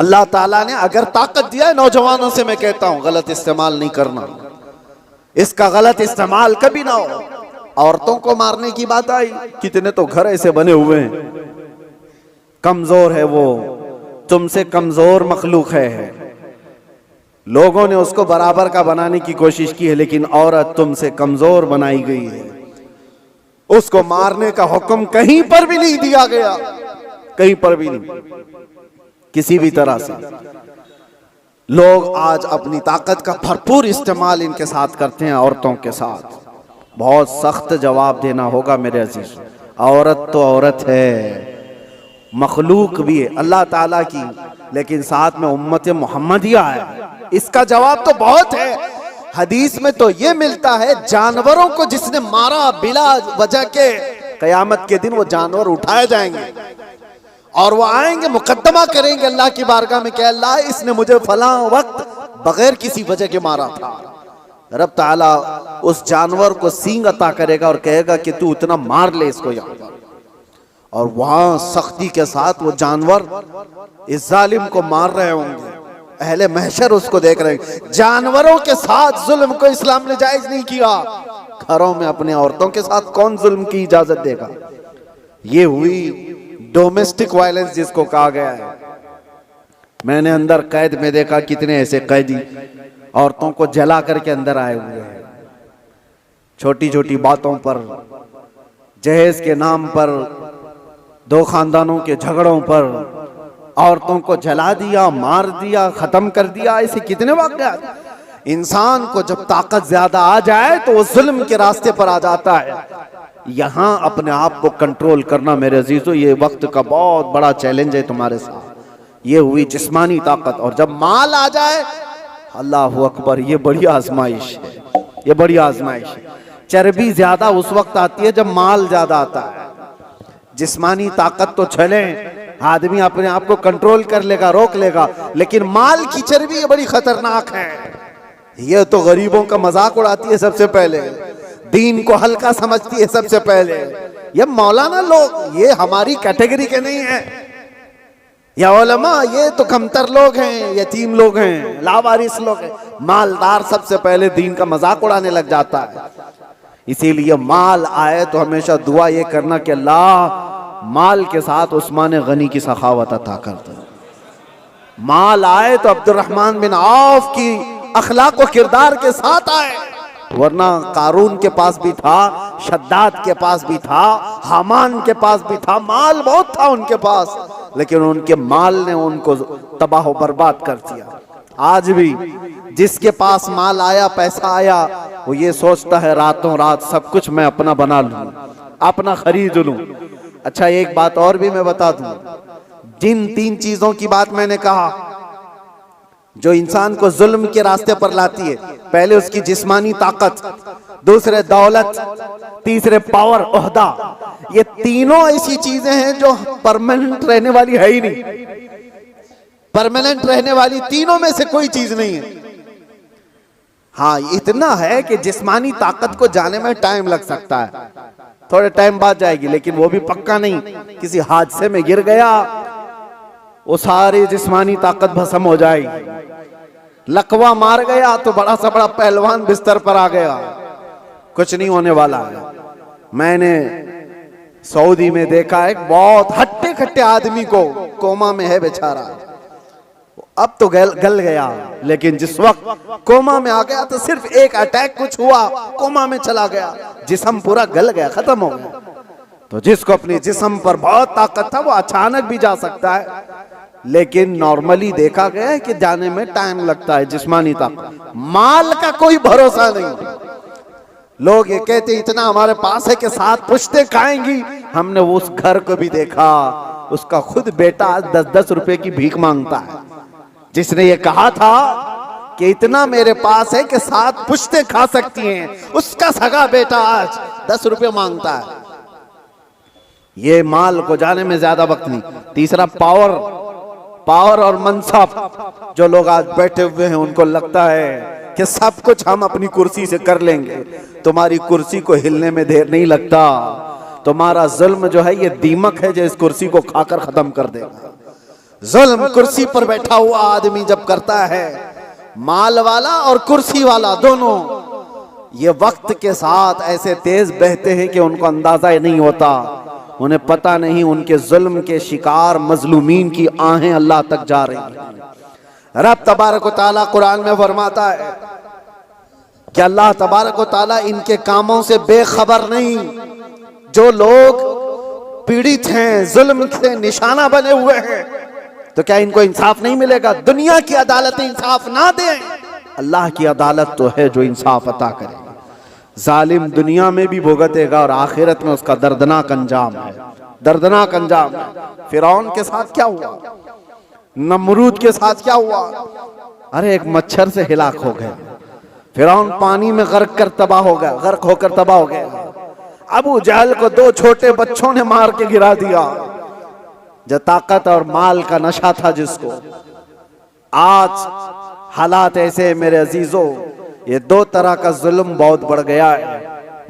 अल्लाह ताला ने अगर ताकत दिया है, नौजवानों से मैं कहता हूं गलत इस्तेमाल नहीं करना, इसका गलत इस्तेमाल कभी ना हो। औरतों को मारने की बात आई, कितने तो घर ऐसे बने हुए हैं, कमजोर है वो, तुमसे कमजोर मखलूक है, लोगों ने उसको बराबर का बनाने की कोशिश की है, लेकिन औरत तुमसे कमजोर बनाई गई है। उसको मारने का हुक्म कहीं पर भी नहीं दिया गया, कहीं पर भी नहीं, किसी भी तरह से। लोग आज अपनी ताकत का भरपूर इस्तेमाल इनके साथ करते हैं, औरतों के साथ। बहुत सख्त जवाब देना होगा मेरे अजीज। औरत तो औरत है, मखलूक भी है अल्लाह ताला की, लेकिन साथ में उम्मत मोहम्मदिया है। इसका जवाब तो बहुत है। हदीस में तो ये मिलता है, जानवरों को जिसने मारा बिला वजह के, कयामत के दिन वो जानवर उठाए जाएंगे और वो आएंगे, मुकद्दमा करेंगे अल्लाह की बारगाह में कि अल्लाह इसने मुझे फलां वक्त बगैर किसी वजह के मारा था। रब ताला उस जानवर को सींग अता करेगा और कहेगा कि तू उतना मार ले इसको यहाँ पर, और वहां सख्ती के साथ वो जानवर इस जालिम को मार रहे होंगे। अहले महशर उसको देख रहे हैं। जानवरों के साथ जुल्म को इस्लाम ने जायज नहीं किया, घरों में अपने औरतों के साथ कौन जुल्म की इजाजत देगा। ये हुई डोमेस्टिक वायलेंस जिसको कहा गया है। मैंने अंदर कैद में देखा कितने ऐसे कैदी औरतों को जला करके अंदर आए हुए हैं, छोटी छोटी बातों पर, जहेज के नाम पर, दो खानदानों के झगड़ों पर औरतों को जला दिया, मार दिया, खत्म कर दिया। ऐसे कितने वाक़यात। इंसान को जब ताकत ज्यादा आ जाए तो वो जुल्म के रास्ते पर आ जाता है। यहां अपने आप को कंट्रोल करना मेरे अजीजों, ये वक्त का बहुत बड़ा चैलेंज है तुम्हारे साथ। ये हुई जिस्मानी ताकत, और जब माल आ जाए, अल्लाह अकबर, ये बड़ी आजमाइश है, ये बड़ी आजमाइश है। चर्बी ज्यादा उस वक्त आती है जब माल ज्यादा आता है। जिस्मानी ताकत तो चले, आदमी अपने आप को कंट्रोल कर लेगा, रोक लेगा, लेकिन माल की चर्बी ये बड़ी खतरनाक है। ये तो गरीबों का मजाक उड़ाती है सबसे पहले, दीन को हल्का समझती है सबसे पहले। ये मौलाना लोग, ये हमारी कैटेगरी के नहीं है, या उलमा, ये तो कमतर लोग हैं, यतीम लोग हैं, लावारिस लोग हैं। मालदार सबसे पहले दीन का मजाक उड़ाने लग जाता है। इसीलिए माल आए तो हमेशा दुआ ये करना कि अल्लाह माल के साथ उस्मान गनी की सखावत अता कर दे। माल आए तो अब्दुर्रहमान बिन औफ की अखलाक व किरदार के साथ आए, वरना कारून के पास भी था, शद्दाद के पास भी था, हामान के पास भी था, माल बहुत था उनके पास, लेकिन उनके माल ने उनको तबाह बर्बाद कर दिया। आज भी जिसके पास माल आया, पैसा आया, वो ये सोचता है रातों रात सब कुछ मैं अपना बना लूं, अपना खरीद लूं। अच्छा, एक बात और भी मैं बता दूं, जिन तीन चीजों की बात मैंने कहा जो इंसान को जुल्म के रास्ते पर लाती है, पहले उसकी जिस्मानी ताकत, दूसरे दौलत, तीसरे पावर, ओहदा, ये तीनों ऐसी चीजें हैं जो परमानेंट रहने वाली है ही नहीं। परमानेंट रहने वाली तीनों में से कोई चीज नहीं है। हाँ, इतना है कि जिस्मानी ताकत को जाने में टाइम लग सकता है, थोड़े टाइम बाद जाएगी, लेकिन वो भी पक्का नहीं। किसी हादसे में गिर गया, वो सारी जिस्मानी ताकत भस्म हो जाएगी। लकवा मार गया तो बड़ा सा बड़ा पहलवान बिस्तर पर आ गया, कुछ नहीं होने वाला है। मैंने सऊदी में देखा एक बहुत हट्टे खट्टे आदमी को, कोमा में है बेचारा, अब तो गल गया, लेकिन जिस वक्त कोमा में आ गया तो सिर्फ एक अटैक कुछ हुआ, कोमा में चला गया, जिस्म पूरा गल गया, खत्म हो गया। तो जिसको अपने जिस्म पर बहुत ताकत था वो अचानक भी जा सकता है, लेकिन नॉर्मली देखा गया है कि जाने में टाइम लगता है। जिस्मानी ताकत, माल का कोई भरोसा नहीं। लोग ये कहते इतना हमारे पास है कि 7 पुश्तें खाएंगी। हमने उस घर को भी देखा, उसका खुद बेटा 10-10 रुपए की भीख मांगता है। जिसने ये कहा था कि इतना मेरे पास है कि 7 पुश्तें खा सकती हैं, उसका सगा बेटा आज 10 रुपए मांगता है। ये माल को जाने में ज्यादा वक्त नहीं। तीसरा पावर और मनसब। जो लोग आज बैठे हुए हैं उनको लगता है कि सब कुछ हम अपनी कुर्सी से कर लेंगे। तुम्हारी कुर्सी को हिलने में देर नहीं लगता। तुम्हारा जुल्म जो है ये दीमक है जो इस कुर्सी को खाकर खत्म कर देगा। जुल्म कुर्सी पर बैठा हुआ आदमी जब करता है, माल वाला और कुर्सी वाला दोनों, ये वक्त के साथ ऐसे तेज बहते हैं कि उनको अंदाजा ही नहीं होता, उन्हें पता नहीं उनके जुल्म के शिकार मजलूमीन की आहें अल्लाह तक जा रही हैं। रब तबारक व तआला कुरान में फरमाता है कि अल्लाह तबारक व तआला इनके कामों से बेखबर नहीं। जो लोग पीड़ित हैं, जुल्म से निशाना बने हुए हैं, तो क्या इनको इंसाफ नहीं मिलेगा? दुनिया की अदालत इंसाफ ना दे, अल्लाह की अदालत तो है जो इंसाफ अता करे। जालिम दुनिया में भी भुगतेगा और आखिरत में उसका दर्दनाक अंजाम है, दर्दनाक अंजाम है। फिरौन के साथ क्या हुआ, नमरूद के साथ क्या हुआ? अरे एक मच्छर से हिलाक हो गए। फिरौन पानी में गर्क कर तबाह हो गया, गर्क होकर तबाह हो गया। अबू जहल को 2 छोटे बच्चों ने मार के गिरा दिया। जो ताकत और माल का नशा था जिसको, आज हालात ऐसे मेरे अजीजों, ये 2 तरह का जुल्म बहुत बढ़ गया है,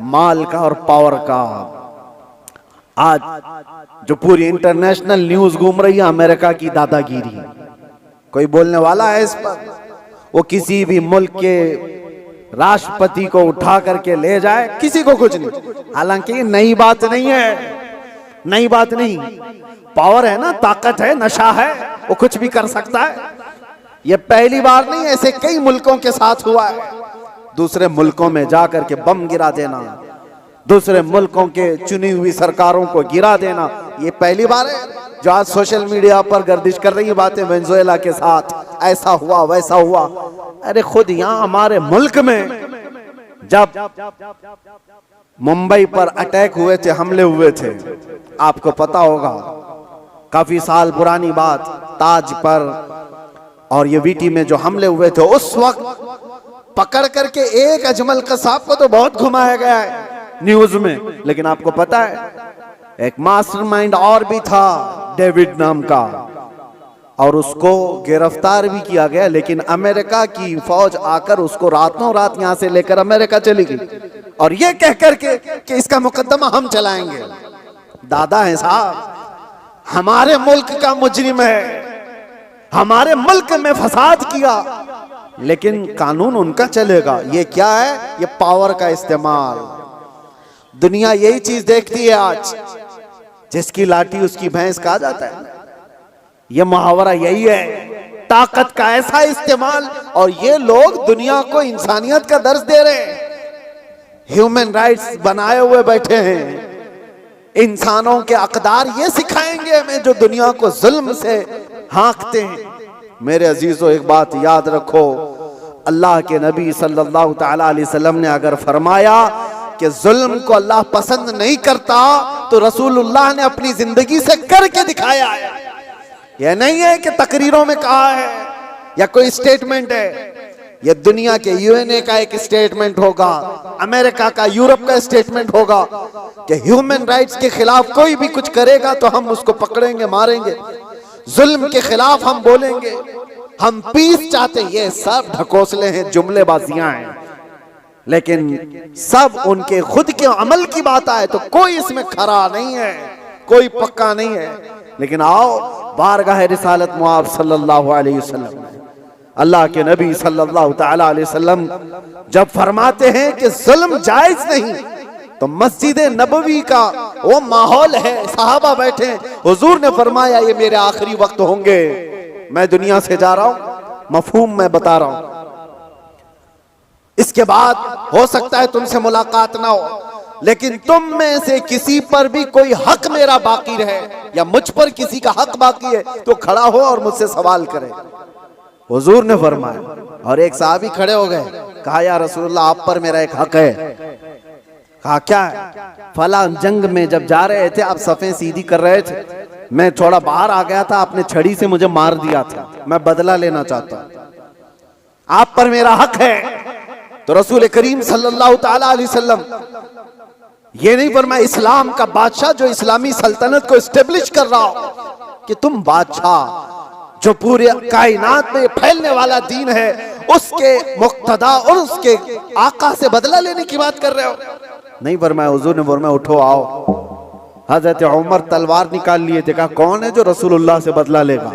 माल का और पावर का। आज जो पूरी इंटरनेशनल न्यूज घूम रही है अमेरिका की दादागिरी, कोई बोलने वाला है इस पर? वो किसी भी मुल्क के राष्ट्रपति को उठा करके ले जाए, किसी को कुछ नहीं। हालांकि नई बात नहीं है, नई बात नहीं। पावर है ना, ताकत है, नशा है, वो कुछ भी कर सकता है। ये पहली बार नहीं, ऐसे कई मुल्कों के साथ हुआ है। दूसरे मुल्कों में जाकर के बम गिरा देना, दूसरे मुल्कों के चुनी हुई सरकारों को गिरा देना, ये पहली बार है। जो आज सोशल मीडिया पर गर्दिश कर रही बातें, वेनेजुएला के साथ ऐसा हुआ वैसा हुआ। अरे खुद यहाँ हमारे मुल्क में जब मुंबई पर अटैक हुए थे, हमले हुए थे, आपको पता होगा, काफी साल पुरानी बात, ताज पर और ये वीटी में जो हमले हुए थे, उस वक्त पकड़ करके एक अजमल कसाब को तो बहुत घुमाया गया है न्यूज में, लेकिन आपको पता है एक मास्टरमाइंड और भी था, डेविड नाम का, और उसको गिरफ्तार भी किया गया। लेकिन अमेरिका की फौज आकर उसको रातों रात यहां से लेकर अमेरिका चली गई, और ये कह करके कि इसका मुकदमा हम चलाएंगे। दादा है साहब, हमारे मुल्क का मुजरिम है, हमारे मुल्क में फसाद किया, लेकिन कानून उनका चलेगा। ये क्या है? ये पावर का इस्तेमाल। दुनिया यही चीज देखती है आज, जिसकी लाठी उसकी भैंस कहा जाता है। ये मुहावरा यही है, ताकत का ऐसा इस्तेमाल। और ये लोग दुनिया को इंसानियत का दर्स दे रहे हैं, ह्यूमन राइट्स बनाए हुए बैठे हैं। इंसानों के अकदार ये सिखाएंगे हमें जो दुनिया को जुल्म से हाँकते हैं। मेरे अजीजों, एक बात याद रखो, अल्लाह के नबी सल्लल्लाहु तआला अलैहि वसल्लम ने अगर फरमाया कि जुल्म को अल्लाह पसंद नहीं करता, तो रसूलुल्लाह ने अपनी जिंदगी से करके दिखाया है। यह नहीं है कि तकरीरों में कहा है या कोई स्टेटमेंट है। यह दुनिया के यूएनए का एक स्टेटमेंट होगा, अमेरिका का, यूरोप का स्टेटमेंट होगा कि ह्यूमन राइट्स के खिलाफ कोई भी कुछ करेगा तो हम उसको पकड़ेंगे, मारेंगे। जुल्म के खिलाफ हम बोलेंगे, हम पीस चाहते हैं। ये सब ढकोसले हैं, जुमलेबाजियां हैं, लेकिन सब उनके खुद के अमल की बात आए तो कोई इसमें खरा नहीं है, कोई पक्का नहीं है। लेकिन आओ बारगाह रिसालत मुआब सल्लल्लाहु अलैहि वसल्लम, अल्लाह के नबी सल्लल्लाहु तआला अलैहि वसल्लम जब फरमाते हैं कि जुल्म जायज नहीं, तो मस्जिद नबवी का वो माहौल है, सहाबा बैठे, हुजूर ने फरमाया ये मेरे आखिरी वक्त होंगे, मैं दुनिया से जा रहा हूं, मफहूम मैं बता रहा हूं, इसके बाद हो सकता है तुमसे मुलाकात ना हो, लेकिन तुम में से किसी पर भी कोई हक मेरा बाकी रहे या मुझ पर किसी का हक बाकी है तो खड़ा हो और मुझसे सवाल करे। हुजूर ने फरमाया, और एक साहबी खड़े हो गए, कहा या रसूलुल्लाह आप पर मेरा एक हक है। कहा क्या है? फला जंग में जब जा रहे थे आप सफ़ें सीधी कर रहे थे, मैं थोड़ा बाहर आ गया था, आपने छड़ी से मुझे मार दिया था, मैं बदला लेना चाहता हूं, आप पर मेरा हक है। तो रसूल करीम सल्लल्लाहु तआला अलैहि वसल्लम ये नहीं फरमाया इस्लाम का बादशाह जो इस्लामी सल्तनत को एस्टेब्लिश कर रहा हो कि तुम बादशाह जो पूरे कायनात में फैलने वाला दीन है उसके मुक्तदा और उसके आका से बदला लेने की बात कर रहे हो। नहीं फरमाया, हुजूर ने फरमाया उठो आओ। हजरत उमर तलवार निकाल लिए थे, कहा कौन है जो रसूलुल्लाह से बदला लेगा?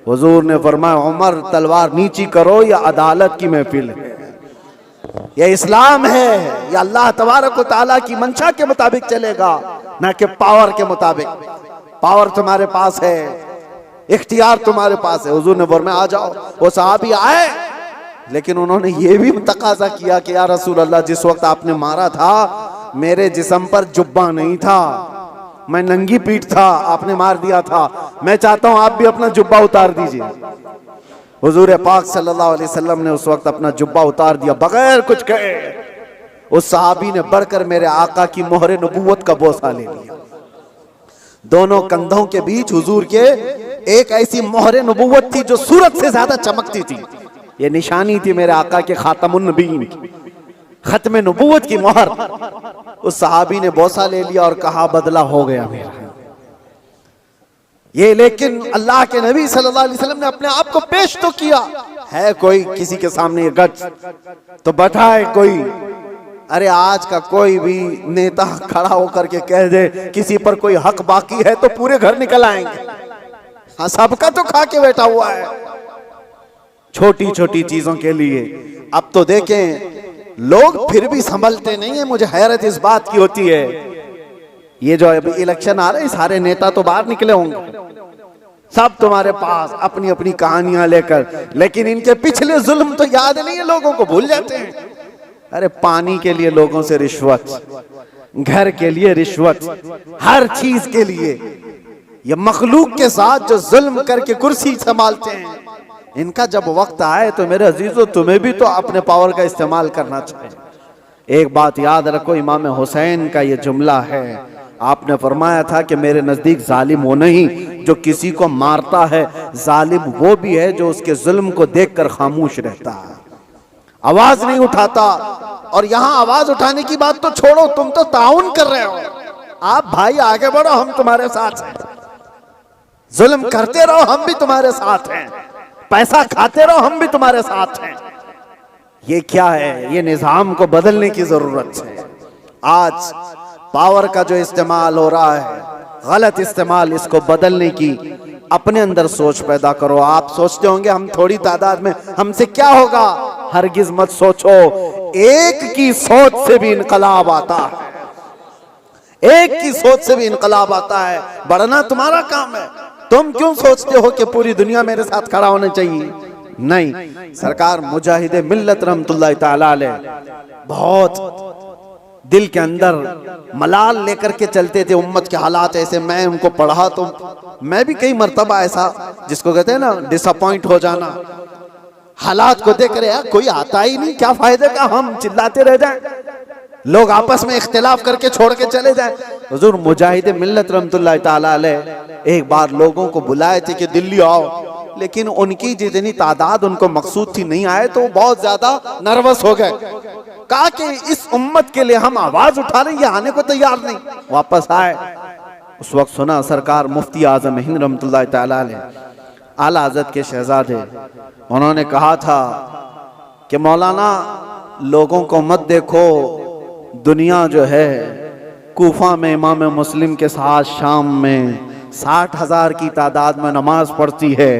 हुजूर ने फरमाया, उमर तलवार नीची करो, या अदालत की महफिल है, ये इस्लाम है, ये अल्लाह तबारक व तआला की मंशा के मुताबिक चलेगा, ना कि पावर के मुताबिक। पावर तुम्हारे पास है, इख्तियार तुम्हारे पास है। हुजूर ने फरमाया आ जाओ। वो सहाबी आए, लेकिन उन्होंने ये भी तकाजा किया कि या रसूल अल्लाह, जिस वक्त आपने मारा था मेरे जिस्म पर जुब्बा नहीं था, मैं नंगी पीठ था, आपने मार दिया था, मैं चाहता हूं आप भी अपना जुब्बा उतार दीजिए। हुजूर पाक सल्लल्लाहु अलैहि वसल्लम ने उस वक्त अपना जुब्बा उतार दिया बगैर कुछ कहे। उस सहाबी ने बढ़कर मेरे आका की मोहरे नबूवत का बोसा ले लिया। दोनों कंधों के बीच हुजूर के एक ऐसी मोहरे नबूवत थी जो सूरज से ज्यादा चमकती थी। ये निशानी थी मेरे आका के खातमुन नबीन की, खत्म नबूवत की मोहर। उस सहाबी ने बोसा ले लिया और कहा बदला हो गया मेरा ये। लेकिन अल्लाह के नबी सल्लल्लाहु अलैहि वसल्लम ने अपने आप को पेश तो किया है। कोई किसी के सामने ये गच तो बैठाए कोई। अरे आज का कोई भी नेता खड़ा होकर के कह दे किसी पर कोई हक बाकी है तो पूरे घर निकल आएंगे। हाँ, सबका तो खा के बैठा हुआ है छोटी छोटी चीजों के लिए। अब तो देखें लोग फिर भी संभलते नहीं है। मुझे हैरत इस बात की होती है, ये जो अभी इलेक्शन आ रहे हैं सारे नेता तो बाहर निकले होंगे, सब तुम्हारे पास अपनी अपनी कहानियां लेकर, लेकिन इनके पिछले जुल्म तो याद नहीं है, लोगों को भूल जाते हैं। अरे पानी के लिए लोगों से रिश्वत, घर के लिए रिश्वत, हर चीज के लिए। ये मखलूक के साथ जो जुल्म करके कुर्सी संभालते हैं, इनका जब वक्त आए तो मेरे अजीजों तुम्हें भी तो अपने पावर का इस्तेमाल करना चाहिए। एक बात याद रखो, इमाम हुसैन का ये जुमला है। आपने फरमाया था कि मेरे नजदीक जालिम वो नहीं जो किसी को मारता है, जालिम वो भी है जो उसके जुल्म को देखकर खामोश रहता है, आवाज नहीं उठाता। और यहां आवाज उठाने की बात तो छोड़ो, तुम तो ताउन कर रहे हो। आप भाई आगे बढ़ो, हम तुम्हारे साथ हैं। जुल्म करते रहो, हम भी तुम्हारे साथ हैं। पैसा खाते रहो, हम भी तुम्हारे साथ हैं। ये क्या है? ये निजाम को बदलने की जरूरत है। आज पावर का जो इस्तेमाल हो रहा है, गलत इस्तेमाल, इसको बदलने की अपने अंदर सोच पैदा करो। आप सोचते होंगे हम थोड़ी तादाद में, हमसे क्या होगा? हरगिज मत सोचो। एक की सोच से भी इनकलाब आता है, एक की सोच से भी इनकलाब आता है। बढ़ना तुम्हारा काम है। तुम क्यों सोचते हो कि पूरी दुनिया मेरे साथ खड़ा होना चाहिए? नहीं। सरकार मुजाहिद मिल्लत रहमतुल्लाह तआला अलैह बहुत दिल के अंदर मलाल लेकर के चलते थे। उम्मत के हालात ऐसे, मैं उनको पढ़ा तो मैं भी कई मर्तबा ऐसा, जिसको कहते हैं ना डिसअपॉइंट हो जाना, हालात को देख रहे हैं कोई आता ही नहीं, क्या फायदे का हम चिल्लाते रह जाएं, लोग आपस में इख्तिलाफ करके छोड़ के चले जाएं। हुजूर मुजाहिद मिल्लत रहमतुल्लाह तआला अलैह एक बार लोगों को बुलाए थे कि दिल्ली आओ, लेकिन उनकी जितनी तादाद उनको मकसूद थी नहीं आए, तो वो बहुत ज्यादा नर्वस हो गए। कहा कि इस उम्मत के लिए हम आवाज उठा रहे हैं, ये आने को तैयार नहीं। वापस आए, उस वक्त सुना सरकार मुफ्ती आजम हिंद रहमतुल्लाह तआला अलैह आला हज़रत के शहजादे, उन्होंने कहा था कि मौलाना लोगों को मत देखो, दुनिया जो है कूफा में इमाम मुस्लिम के साथ शाम में 60,000 की तादाद में नमाज पढ़ती है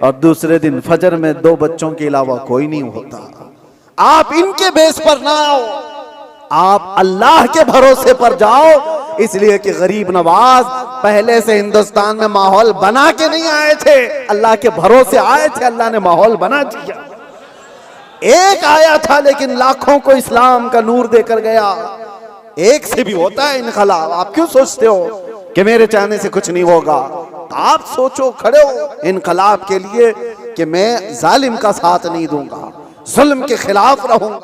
और दूसरे दिन फजर में 2 बच्चों के अलावा कोई नहीं होता। आप इनके बेस पर ना आओ, आप अल्लाह के भरोसे पर जाओ। इसलिए कि गरीब नवाज पहले से हिंदुस्तान में माहौल बना के नहीं आए थे, अल्लाह के भरोसे आए थे, अल्लाह ने माहौल बना दिया। एक आया था लेकिन लाखों को इस्लाम का नूर देकर गया। एक से भी होता है इनकलाब। आप क्यों सोचते हो कि मेरे चाहने से कुछ नहीं होगा? आप सोचो, खड़े हो इनकलाब के लिए कि मैं जालिम का साथ नहीं दूंगा, जुल्म के खिलाफ रहूंगा।